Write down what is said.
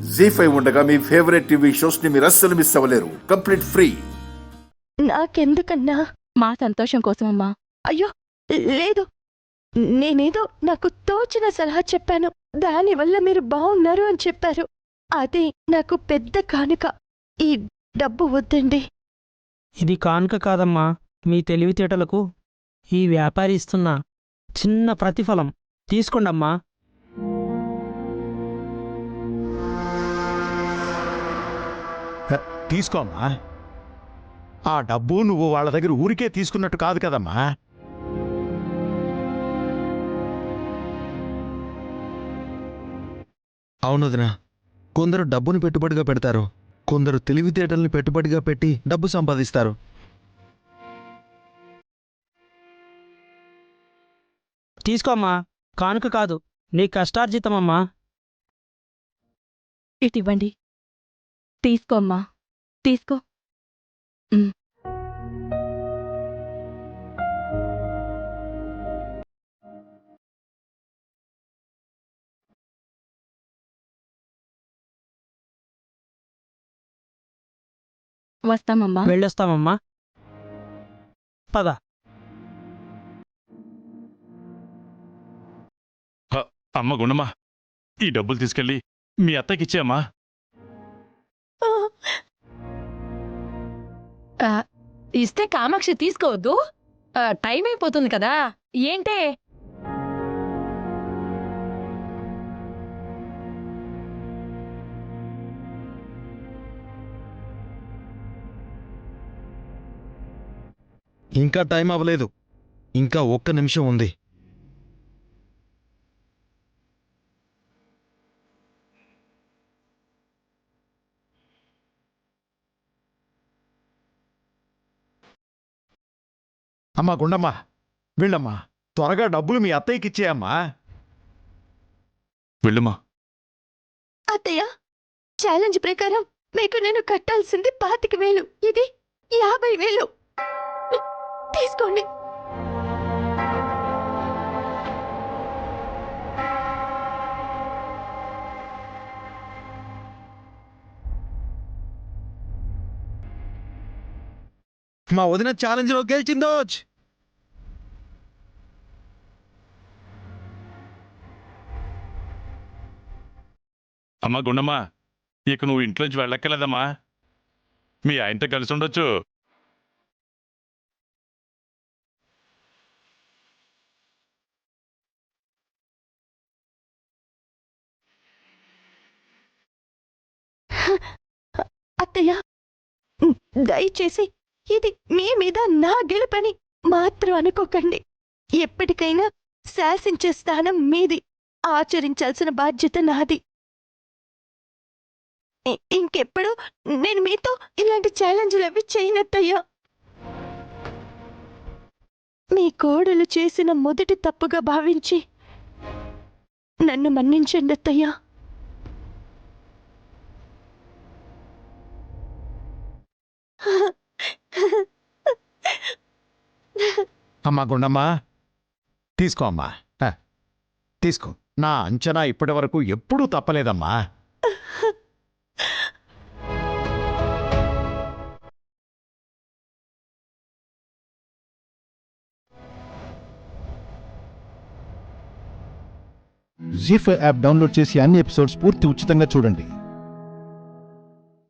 జీ5 ఉండగా మీ favourite TV shows ని మీరు అస్సలు మిస్ అవ్వలేరు. Complete free. నాకెందుకన్నా? మా సంతోషం కోసమమ్మా. అయ్యో లేదు, నేనేదో నాకు తోచిన సలహా చెప్పాను. దానివల్ల మీరు బాగున్నారు అని చెప్పారు. అది నాకు పెద్ద కానుక. ఈ డబ్బు వద్దండి. ఇది కానుక కాదమ్మా, మీ తెలివితేటలకు ఈ వ్యాపారి ఇస్తున్న చిన్న ప్రతిఫలం. తీసుకోండమ్మా. తీసుకోమ్మా. ఆ డబ్బు నువ్వు వాళ్ళ దగ్గర ఊరికే తీసుకున్నట్టు కాదు కదమ్మా. అవును వదినా, కొందరు డబ్బును పెట్టుబడిగా పెడతారు, కొందరు తెలివితేటల్ని పెట్టుబడిగా పెట్టి డబ్బు సంపాదిస్తారు. తీసుకోమ్మా, కానుక కాదు, నీ కష్టార్జితమమ్మా. ఇటివ్వండి. తీసుకోమ్మా, తీసుకో. వస్తామమ్మా. వెళ్ళొస్తామమ్మా. పద. అమ్మ గుండమ్మా, ఈ డబ్బులు తీసుకెళ్ళి మీ అత్తకిచ్చేయమ్మా. ఇస్తే కామాక్షి తీసుకోవద్దు. టైం అయిపోతుంది కదా. ఏంటే? ఇంకా టైం అవ్వలేదు, ఇంకా 1 నిమిషం ఉంది. అమ్మా గుండమ్మా, వెళ్ళమ్మా, త్వరగా డబ్బులు మీ అత్తయ్యకి ఇచ్చేయమ్మా. వెళ్ళమ్మా. అత్తయ్య, ఛాలెంజ్ ప్రకారం మీకు నేను కట్టాల్సింది 25,000. ఇది 50,000. తీసుకోండి. మా వదిన ఛాలెంజ్లో గెలిచిందోచ్. అమ్మా గుండమ్మా, ఇక నువ్వు ఇంట్లోంచి వెళ్ళక్కర్లేదమ్మా. మీ ఆయనతో కలిసి ఉండొచ్చు. అత్తయ్య, దయచేసి ఇది మీ మీద నా గెలుపని మాత్రం అనుకోకండి. ఎప్పటికైనా శాసించే స్థానం మీది, ఆచరించాల్సిన బాధ్యత నాది. ఇంకెప్పుడు నేను మీతో ఇలాంటి ఛాలెంజ్లు అవి చేయనత్తయ్యా. మీ కోడలు చేసిన మొదటి తప్పుగా భావించి నన్ను మన్నించండి అత్తయ్యా. అమ్మా గుండమ్మా, తీసుకో అమ్మా. తీసుకో. నా అంచనా ఇప్పటి వరకు ఎప్పుడూ తప్పలేదమ్మా. జీ5 యాప్ డౌన్లోడ్ చేసి అన్ని ఎపిసోడ్స్ పూర్తి ఉచితంగా చూడండి.